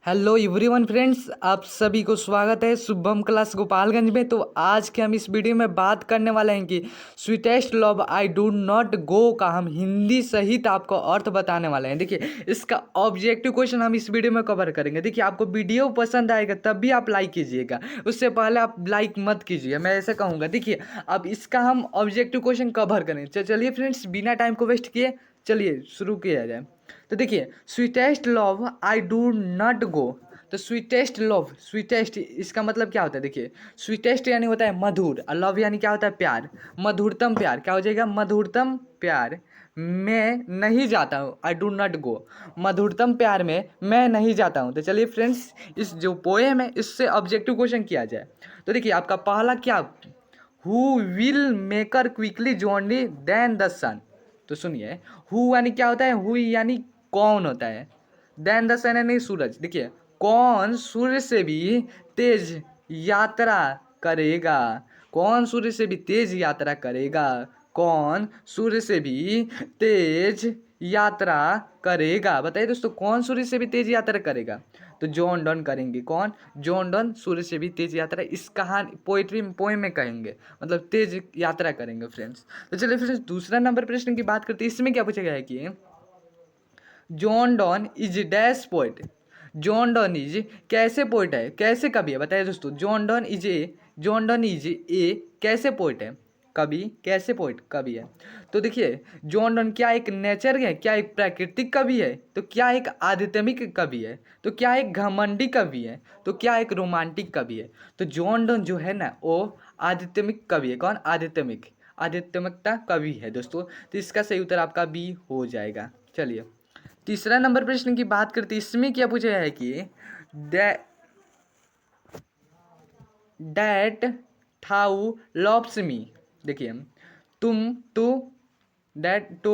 Hello everyone friends, आप सभी को स्वागत है शुभम क्लास गोपालगंज में। तो आज के हम इस वीडियो में बात करने वाले हैं कि sweetest love I do not गो का हम हिंदी सहित आपको अर्थ बताने वाले हैं। देखिए, इसका ऑब्जेक्टिव क्वेश्चन हम इस वीडियो में कवर करेंगे। देखिए, आपको वीडियो पसंद आएगा तब भी आप लाइक कीजिएगा, उससे पहले आप लाइक मत कीजिए, मैं ऐसे कहूँगा। देखिए, अब इसका हम ऑब्जेक्टिव क्वेश्चन कवर करेंगे। चलिए फ्रेंड्स, बिना टाइम को वेस्ट किए चलिए शुरू किया जाए। तो देखिए, sweetest love I do not गो। तो स्वीटेस्ट लव, स्वीटेस्ट इसका मतलब क्या होता है? देखिए, स्वीटेस्ट यानी होता है मधुर, और लव यानी क्या होता है? प्यार। मधुरतम प्यार क्या हो जाएगा? मधुरतम प्यार मैं नहीं जाता हूँ, आई डू नॉट गो। मधुरतम प्यार में मैं नहीं जाता हूँ। तो चलिए फ्रेंड्स, इस जो पोएम है इससे ऑब्जेक्टिव क्वेश्चन किया जाए। तो देखिए, आपका पहला क्या, who will maker quickly journey then the sun. तो सुनिए, हु यानी क्या होता है? हु यानी कौन होता है, देन द सन यानी सूरज। देखिए, कौन सूर्य से भी तेज यात्रा करेगा? कौन सूर्य से भी तेज यात्रा करेगा? कौन सूर्य से भी तेज यात्रा करेगा? बताइए दोस्तों, कौन सूर्य से भी तेज यात्रा करेगा? तो जॉन डॉन करेंगे। कौन? जॉन डॉन सूर्य से भी तेज यात्रा इस कहानी पोएट्री पोएम में कहेंगे, मतलब तेज यात्रा करेंगे फ्रेंड्स। तो चलिए फ्रेंड्स, दूसरा नंबर प्रश्न की बात करते हैं। इसमें क्या पूछा गया है कि John Donne is dash poet. John Donne is कैसे पोइट है, कैसे कवि है? बताइए दोस्तों, जॉन डॉन इज ए कैसे पोइट है? कवि। कैसे पोइट? कवि है। तो देखिए, जॉन डॉन क्या एक नेचर है, क्या एक प्राकृतिक कवि है, तो क्या एक आध्यात्मिक कवि है, तो क्या एक घमंडी कवि है, तो क्या एक रोमांटिक कवि है? तो जॉन डॉन जो है ना, वो आध्यात्मिक कवि है। कौन? आध्यात्मिक, आध्यात्मिकता कवि है दोस्तों। तो इसका सही उत्तर आपका बी हो जाएगा। चलिए, तीसरा नंबर प्रश्न की बात करते हैं। इसमें क्या पूछा है कि डैट थाउ लव्स मी। देखिए, तुम तो डैट तो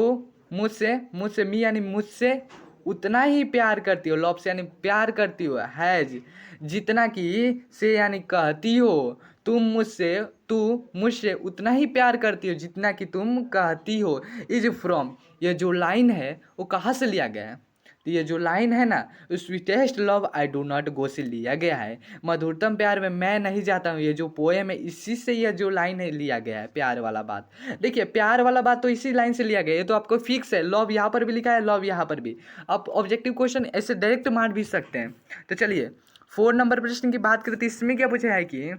मुझसे, मुझसे मी यानी मुझसे उतना ही प्यार करती हो, लव्स यानी प्यार करती हो, हैज जितना कि से यानी कहती हो, तुम मुझसे, तू मुझसे उतना ही प्यार करती हो जितना कि तुम कहती हो। इज फ्रॉम, ये जो लाइन है वो कहाँ से लिया गया है? तो ये जो लाइन है ना, sweetest love I do not गो से लिया गया है। मधुरतम प्यार में मैं नहीं जाता हूँ, ये जो पोएम है इसी से ये जो लाइन है लिया गया है, प्यार वाला बात। देखिए, प्यार वाला बात तो इसी लाइन से लिया गया है, ये तो आपको फिक्स है। लव यहाँ पर भी लिखा है, लव यहाँ पर भी। आप ऑब्जेक्टिव क्वेश्चन ऐसे डायरेक्ट मार भी सकते हैं। तो चलिए, 4 नंबर प्रश्न की बात करते हैं। इसमें क्या पूछा है कि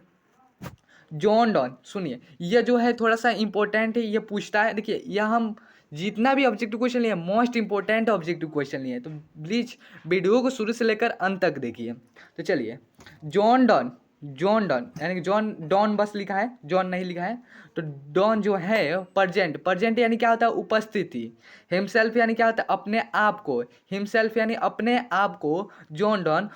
जॉन डॉन, सुनिए, यह जो है थोड़ा सा इंपॉर्टेंट है, ये पूछता है। देखिए, यह हम जितना भी ऑब्जेक्टिव क्वेश्चन लिए मोस्ट इंपॉर्टेंट ऑब्जेक्टिव क्वेश्चन लिए, तो प्लीज वीडियो को शुरू से लेकर अंत तक देखिए। तो चलिए, जॉन डॉन, जॉन डॉन यानी कि जॉन डॉन बस लिखा है, जॉन नहीं लिखा है। तो डॉन जो है प्रजेंट, प्रजेंट यानी क्या होता है? उपस्थिति। हिमसेल्फ यानी क्या होता है? अपने आप को। हिमसेल्फ यानी अपने आप को जॉन डॉन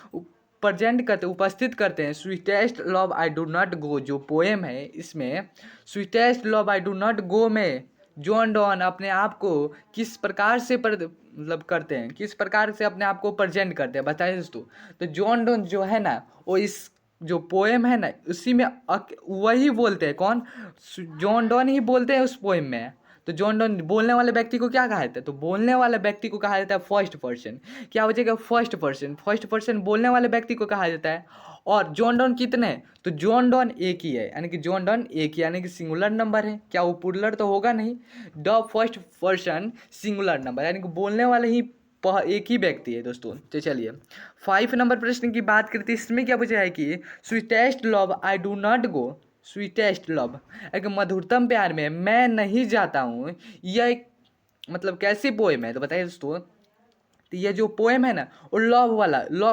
प्रेजेंट करते, उपस्थित करते हैं। Sweetest love I do not गो जो पोएम है, इसमें sweetest love I do not go में जॉन डॉन अपने आप को किस प्रकार से मतलब करते हैं, किस प्रकार से अपने आप को प्रेजेंट करते हैं? बताइए दोस्तों। तो जॉन डॉन जो है ना, वो इस जो पोएम है ना उसी में वही बोलते हैं। कौन? जॉन डॉन ही बोलते हैं उस पोएम में। तो जॉन डॉन बोलने वाले व्यक्ति को क्या कहा जाता है? तो बोलने वाले व्यक्ति को कहा जाता है फर्स्ट पर्सन। क्या हो जाएगा? First person. फर्स्ट पर्सन बोलने वाले व्यक्ति को कहा जाता है। और जॉन डॉन कितने हैं? तो जॉन डॉन एक ही है, यानी कि जॉन डॉन एक ही, यानी कि सिंगुलर नंबर है। क्या वो प्लूरल तो होगा नहीं? The first person singular number, यानी कि बोलने वाले ही एक ही व्यक्ति है दोस्तों। तो चलिए, 5 नंबर प्रश्न की बात करते हैं। इसमें क्या पूछा है कि sweetest love I do not go, sweetest love एक मधुरतम प्यार में मैं नहीं जाता हूँ, यह एक मतलब कैसी पोएम है? तो बताइए दोस्तों। तो ये जो पोएम है ना, वो लव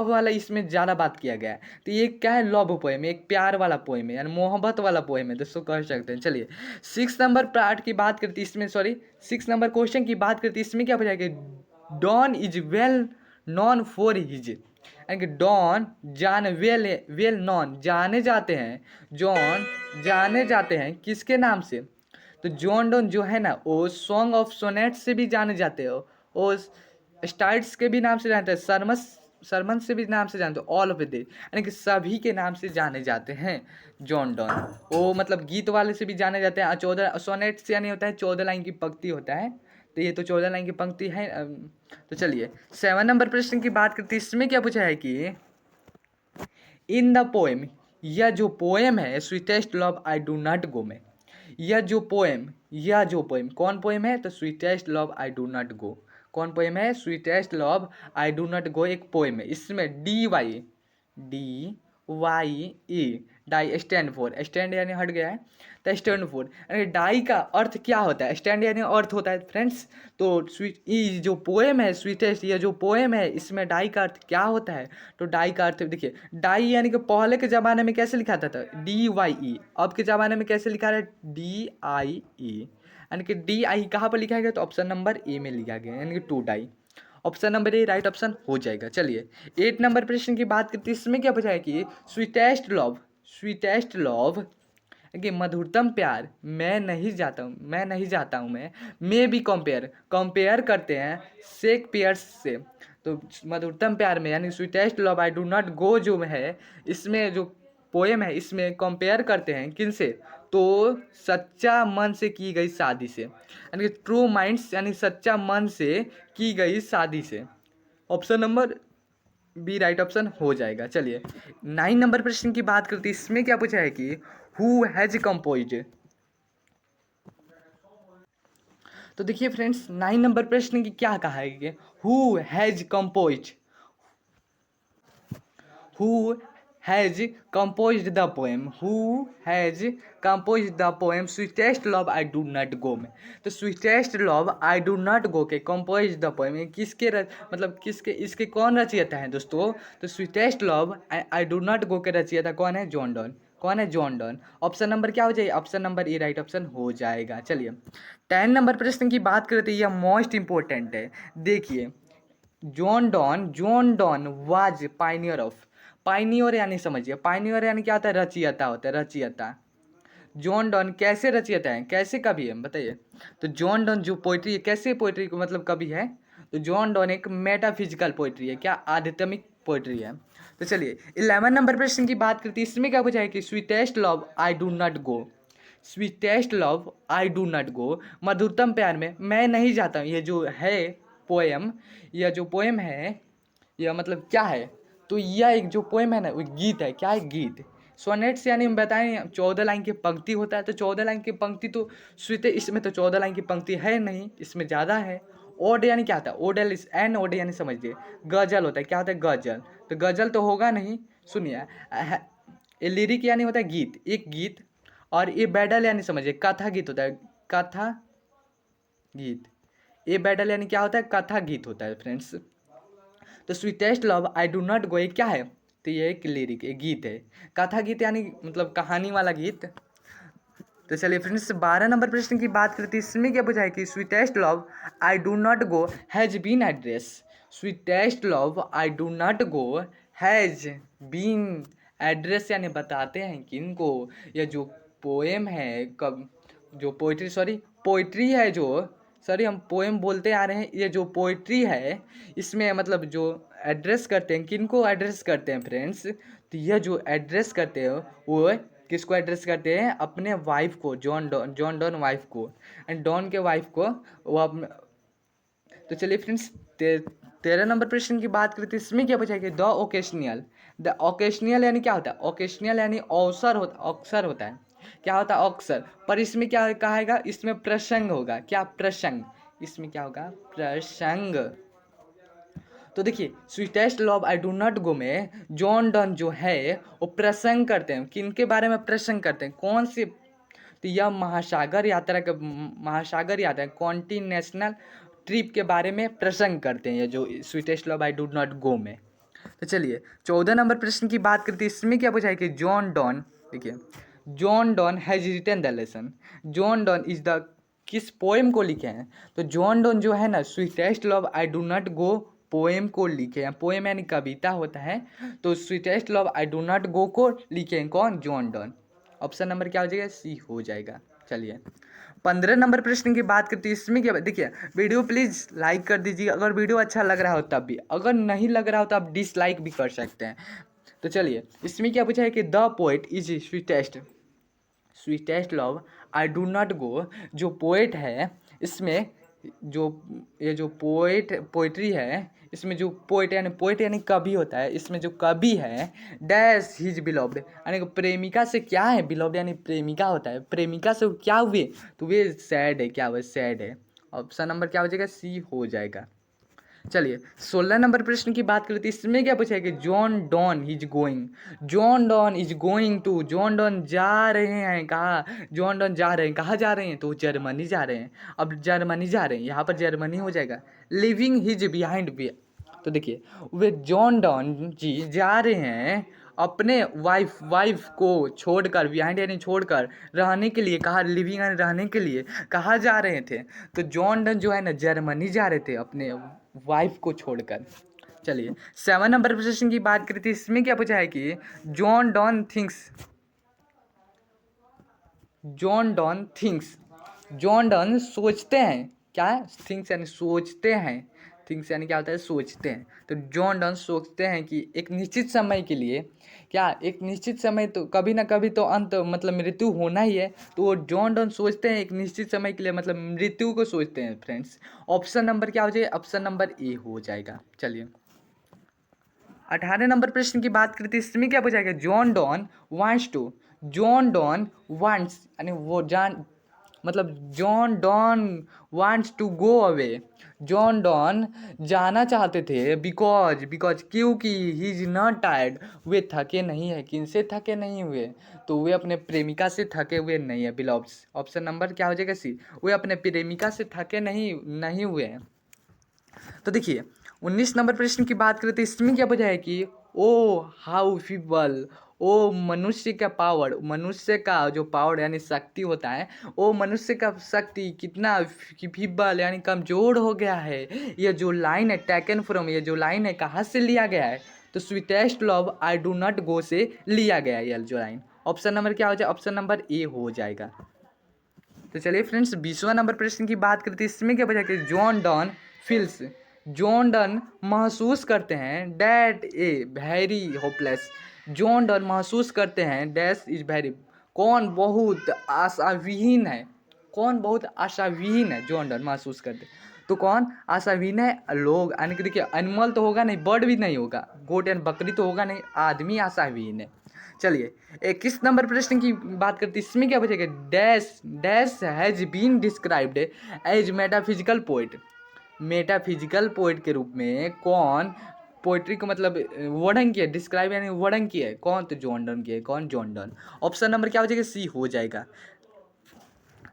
वाला इसमें ज़्यादा बात किया गया है। तो ये क्या है? लव पोएम, एक प्यार वाला पोएम है, यानी मोहब्बत वाला पोएम है दोस्तों, कह सकते हैं। चलिए, 6 नंबर पार्ट की बात करती है इसमें, सॉरी 6 नंबर क्वेश्चन की बात करती है। इसमें क्या पूछा कि Donne is well known for his, यानी कि डॉन जान वेल नॉन जाने जाते हैं, जॉन जाने जाते हैं किसके नाम से? तो जॉन डॉन जो है ना, वो सॉन्ग ऑफ सोनेट से भी जाने जाते हो, वो स्टाइट्स के भी नाम से जानते हैं, सरमन से भी नाम से जानते हो, ऑल ऑफ दे यानी कि सभी के नाम से जाने जाते हैं जॉन डॉन। वो मतलब गीत वाले से भी जाने जाते हैं। 14 सोनेट से यानी होता है 14 लाइन की पंक्ति होता है। तो ये तो 14 लाइन की पंक्ति है। तो चलिए, 7 नंबर प्रश्न की बात करते हैं। इसमें क्या पूछा है कि इन द पोएम, यह जो पोएम है sweetest love I do not go में, यह जो पोएम कौन पोएम है? तो sweetest love I do not go. कौन पोएम है? Sweetest love I do not go एक पोएम है। इसमें DYE die stand for, stand यानी हट गया है, तो स्टैंड फॉर यानी डाई का अर्थ क्या होता है? स्टैंड यानी अर्थ होता है फ्रेंड्स। तो ये जो पोएम है स्वीटेस्ट, ये जो पोएम है इसमें डाई का अर्थ क्या होता है? तो डाई का अर्थ देखिए, डाई यानी कि पहले के ज़माने में कैसे लिखा था? DYE, अब के ज़माने में कैसे लिखा है? DIE, यानी कि DI कहाँ पर लिखा गया? तो ऑप्शन नंबर ए में लिखा गया, यानी कि to die. Option number A right option हो जाएगा। चलिए 8 नंबर प्रश्न की बात करते हैं, इसमें क्या पूछा है कि स्वीटेस्ट लव कि मधुरतम प्यार मैं नहीं जाता हूँ मैं भी कंपेयर करते हैं शेक्सपियर से। तो मधुरतम प्यार में यानी sweetest love I do not गो जो है, इसमें जो पोएम है इसमें कंपेयर करते हैं किन से? तो सच्चा मन से की गई शादी से, यानी कि ट्रू माइंड्स यानी सच्चा मन से की गई शादी से। Option number B right option हो जाएगा। चलिए 9 नंबर प्रश्न की बात करते हैं, इसमें क्या पूछा है कि हु हैज कंपोज्ड। तो देखिए फ्रेंड्स 9 नंबर प्रश्न की क्या कहा है कि who has composed, who has composed the poem sweetest love I do not go में। तो sweetest love I do not go के composed the poem किसके मतलब किसके इसके कौन रचयिता हैं दोस्तों? तो sweetest love I do not go के रचयिता कौन है? John Donne. कौन है? John Donne. ऑप्शन नंबर क्या हो जाएगा? Option number A right option हो जाएगा। चलिए 10 नंबर प्रश्न की बात करते हैं, यह मोस्ट इंपॉर्टेंट है। देखिए जॉन डॉन वाज पाइनियर यानी समझिए, पाइनियर यानी क्या होता है? रचयिता होता है, रचयिता। जॉन डॉन कैसे रचयिता है? कैसे कवि है बताइए? तो जॉन डॉन जो पोइट्री है, कैसे पोइट्री को मतलब कवि है? तो जॉन डॉन एक मेटाफिजिकल पोइट्री है, क्या? आध्यात्मिक पोइट्री है। तो चलिए 11 नंबर प्रश्न की बात करती है, इसमें क्या पूछा है कि sweetest love I do not go, sweetest love I do not go मधुरतम प्यार में मैं नहीं जाता हूँ। ये जो है पोएम, यह जो पोएम है यह मतलब क्या है? तो यह एक जो पोएम है ना वो गीत है। क्या है? गीत। सोनेट्स यानी हम बताएं 14 लाइन की पंक्ति होता है, तो 14 लाइन की पंक्ति तो स्वीते, इसमें तो 14 लाइन की पंक्ति है नहीं, इसमें ज़्यादा है। ओड यानी क्या होता है? ओडल एन ओड यानी समझिए गजल होता है। क्या होता है? गजल। तो गजल तो होगा नहीं, सुनिए ये लिरिक यानी होता है गीत, एक गीत। और ये बैडल यानी समझिए कथा गीत होता है, कथा गीत। ये बैडल यानी क्या होता है? कथा गीत होता है फ्रेंड्स। तो sweetest love I do not गो क्या है? तो ये एक लिरिक, एक गीत है। कथा गीत यानी मतलब कहानी वाला गीत। तो चलिए फ्रेंड्स 12 नंबर प्रश्न की बात करते हैं, इसमें क्या पूछा है कि sweetest love I do not go has been address, sweetest love I do not go has been address यानी बताते हैं किनको? यह जो पोएम है कब जो पोइट्री है जो हम पोएम बोलते आ रहे हैं, ये जो पोइट्री है इसमें मतलब जो एड्रेस करते हैं, किनको एड्रेस करते हैं फ्रेंड्स? तो यह जो एड्रेस करते हैं वो किसको एड्रेस करते हैं? अपने वाइफ को, जॉन डॉन वाइफ को, एंड डॉन के वाइफ को वो अपने। तो चलिए फ्रेंड्स 13 नंबर प्रश्न की बात करते हैं, इसमें क्या पूछा है कि द ओकेशनियल यानी क्या होता है? ओकेशनियल यानी अवसर होता है। क्या होता है? अक्सर। पर इसमें क्या कहेगा? इसमें प्रसंग होगा। क्या? प्रसंग। इसमें क्या होगा? प्रसंग। तो देखिए sweetest love I do not go में जॉन डॉन जो है वो प्रसंग करते हैं, किनके बारे में प्रसंग करते हैं? कौन से? तो यह महासागर यात्रा कॉन्टिनेशनल ट्रिप के बारे में प्रसंग करते हैं, ये जो sweetest love I do not go में। तो चलिए 14 नंबर प्रश्न की बात करते हैं, इसमें क्या पूछा है कि जॉन डॉन, देखिए John Donne has written the lesson, John Donne is the किस पोएम को लिखे हैं? तो जॉन डॉन जो है ना sweetest love I do not go poem को लिखे हैं। पोएम यानी कविता होता है, तो sweetest love I do not go को लिखे हैं कौन? John Donne. ऑप्शन नंबर क्या हो जाएगा? सी हो जाएगा। चलिए 15 नंबर प्रश्न की बात करती है, इसमें क्या? देखिए वीडियो प्लीज़ लाइक कर दीजिए अगर वीडियो अच्छा लग रहा हो तब भी, अगर नहीं लग रहा हो तो आप डिसलाइक भी कर सकते हैं। तो चलिए इसमें क्या पूछा है कि the poet is sweetest love I do not गो, जो पोएट है इसमें जो ये जो पोइट्री है, इसमें जो पोइट यानी कवि होता है, इसमें जो कवि है डैश हिज बिलव्ड यानी कि प्रेमिका से क्या है, बिलव्ड यानी प्रेमिका होता है, प्रेमिका से क्या हुए, तो वे सैड है, क्या हुआ, सैड है। ऑप्शन नंबर क्या हो जाएगा, सी हो जाएगा। चलिए 16 नंबर प्रश्न की बात करते हैं, इसमें क्या पूछा है कि John Donne is going, John Donne is going to, John Donne जा रहे हैं कहाँ, जॉन डॉन जा रहे हैं कहाँ, जा रहे हैं तो जर्मनी जा रहे हैं। अब जर्मनी जा रहे हैं, यहाँ पर जर्मनी हो जाएगा। लिविंग हिज बिहाइंड वे, तो देखिए वे जॉन डॉन जी जा रहे हैं अपने वाइफ को छोड़कर, बिहाइंड यानी छोड़कर, रहने के लिए, कहाँ, लिविंग यानी रहने के लिए कहाँ जा रहे थे, तो जॉन डॉन जो है ना जर्मनी जा रहे थे अपने वाइफ को छोड़कर। चलिए 7 नंबर प्रश्न की बात करी थी, इसमें क्या पूछा है कि John don thinks, John Donne thinks, John Donne सोचते हैं, क्या है, थिंक्स यानी सोचते हैं, थिंक्स यानी क्या होता है, सोचते हैं। तो जॉन डॉन सोचते हैं कि एक निश्चित समय के लिए, क्या, एक निश्चित समय, तो कभी ना कभी तो अंत मतलब मृत्यु होना ही है, तो वो जॉन डॉन सोचते हैं एक निश्चित समय के लिए, मतलब मृत्यु को सोचते हैं फ्रेंड्स। ऑप्शन नंबर क्या हो जाएगा, ऑप्शन नंबर ए हो जाएगा। चलिए 18 नंबर प्रश्न की बात करते हैं, इसमें क्या पूछा गया, John Donne wants to, John Donne wants यानी वो जान, मतलब John Donne wants to go away, John Donne जाना चाहते थे, बिकॉज क्योंकि ही इज नॉट टायर्ड, वे थके नहीं है, किनसे थके नहीं हुए, तो वे अपने प्रेमिका से थके हुए नहीं है, बिलॉव्स। ऑप्शन नंबर क्या हो जाएगा, सी, वे अपने प्रेमिका से थके नहीं हुए हैं। तो देखिए 19 नंबर प्रश्न की बात करें तो इसमें क्या वजह है कि ओ हाउ फीबल, ओ मनुष्य का पावर, मनुष्य का जो पावर यानी शक्ति होता है, ओ मनुष्य का शक्ति कितना फीबल यानी कमज़ोर हो गया है। ये जो लाइन है टेकन फ्रॉम, ये जो लाइन है कहाँ से लिया गया है, तो sweetest love I do not गो से लिया गया है ये जो लाइन। ऑप्शन नंबर क्या हो जाए, ऑप्शन नंबर ए हो जाएगा। तो चलिए फ्रेंड्स 20वां नंबर प्रश्न की बात करते हैं, इसमें क्या वजह कि John don feels, John Donne महसूस करते हैं that a very hopeless, John Donne महसूस करते हैं डैश इज वेरी, कौन बहुत आशाविहीन है, कौन बहुत आशाविहीन है, जॉन डॉन महसूस करते, तो कौन आशाविहीन है, लोग यानी कि देखिए एनिमल तो होगा नहीं, बर्ड भी नहीं होगा, गोट एंड बकरी तो होगा नहीं, आदमी आशाविहीन है। चलिए 21 नंबर प्रश्न की बात करते हैं, इसमें क्या बचेगा, dash dash has been described as metaphysical poet, metaphysical poet के रूप में कौन पोइट्री को मतलब वर्णन किया, डिस्क्राइब यानी वर्णन किया है, कौन, तो जॉन डन किया है, कौन, जॉन डन। ऑप्शन नंबर क्या हो जाएगा, सी हो जाएगा।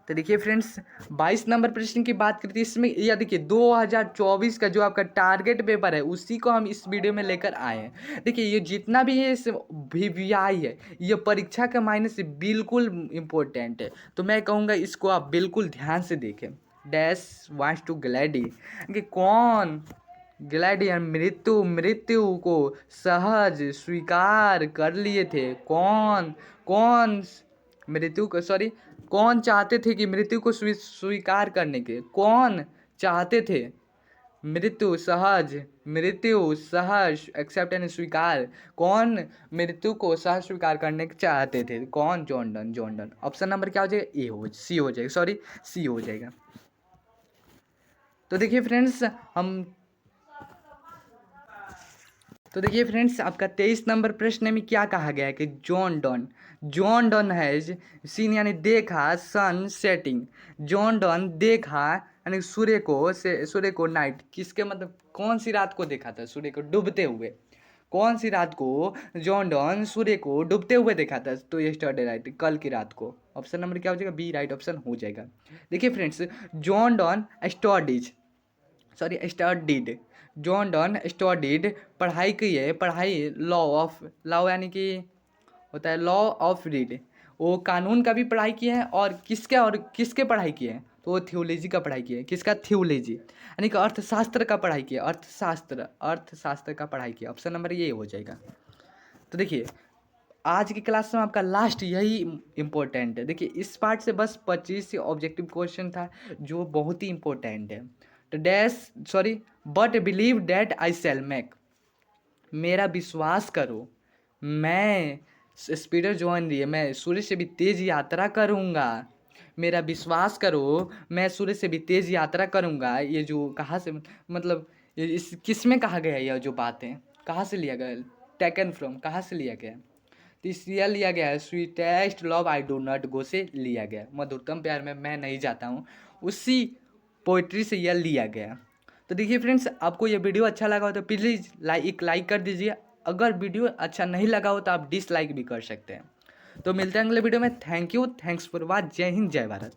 तो देखिए फ्रेंड्स 22 नंबर प्रश्न की बात करते हैं, इसमें यह देखिए 2024 का जो आपका टारगेट पेपर है उसी को हम इस वीडियो में लेकर आए हैं। देखिए ये जितना भी है इस VVI है, ये परीक्षा के मायने से बिल्कुल इम्पोर्टेंट है, तो मैं कहूँगा इसको आप बिल्कुल ध्यान से देखें। डैश वांट्स टू ग्लैडी कि कौन, ग्लैडियन मृत्यु, मृत्यु को सहज स्वीकार कर लिए थे, कौन, कौन मृत्यु को, सॉरी, कौन चाहते थे कि मृत्यु को स्वीकार करने के, कौन चाहते थे मृत्यु सहज, मृत्यु सहज एक्सेप्ट यानी स्वीकार, कौन मृत्यु को सहज स्वीकार करने के चाहते थे, कौन, John Donne, John Donne. Option number क्या हो जाएगा, ए हो, सी हो जाएगा, सॉरी सी हो जाएगा। तो देखिए फ्रेंड्स हम, तो देखिए फ्रेंड्स आपका 23 नंबर प्रश्न में क्या कहा गया है कि John don, John Donne has seen यानी देखा सन सेटिंग, जॉन डॉन देखा यानी सूर्य को, से सूर्य को नाइट, किसके मतलब कौन सी रात को देखा था, सूर्य को डूबते हुए, कौन सी रात को जॉन डॉन सूर्य को डूबते हुए देखा था, तो यस्टरडे राइट, कल की रात को। ऑप्शन नंबर क्या हो जाएगा, बी राइट ऑप्शन हो जाएगा। देखिए friends John Donne studies, sorry studied, John Donne studied पढ़ाई की है, पढ़ाई लॉ ऑफ, लॉ यानी कि होता है लॉ ऑफ रीड, वो कानून का भी पढ़ाई किए हैं, और किसके पढ़ाई किए हैं, तो वो थियोलॉजी का पढ़ाई किया है, किसका, थियोलॉजी यानी कि अर्थशास्त्र का पढ़ाई किया, अर्थशास्त्र का पढ़ाई किया। ऑप्शन नंबर ये हो जाएगा। तो देखिए आज की क्लास में आपका लास्ट यही इम्पोर्टेंट है, देखिए इस पार्ट से बस 25 ऑब्जेक्टिव क्वेश्चन था जो बहुत ही इम्पोर्टेंट है। तो dash, sorry, but believe that I shell make, मेरा विश्वास करो मैं स्पीडर जॉन रही है, मैं सूर्य से भी तेज यात्रा करूँगा, मेरा विश्वास करो, मैं सूर्य से भी तेज यात्रा करूँगा। ये जो कहाँ से मतलब ये इस किस में कहा गया है, यह जो बात है कहाँ से लिया गया, टेकन फ्रॉम, कहाँ से लिया गया? तो इसलिए लिया गया है sweetest love I do not गो से लिया गया, मधुरतम प्यार में मैं नहीं जाता हूँ, उसी पोइट्री से यह लिया गया। तो देखिए फ्रेंड्स, आपको ये वीडियो अच्छा लगा हो तो प्लीज़ लाइक कर दीजिए। अगर वीडियो अच्छा नहीं लगा हो तो आप डिसलाइक भी कर सकते हैं। तो मिलते हैं अगले वीडियो में। Thank you, thanks for watch. जय हिंद, जय भारत।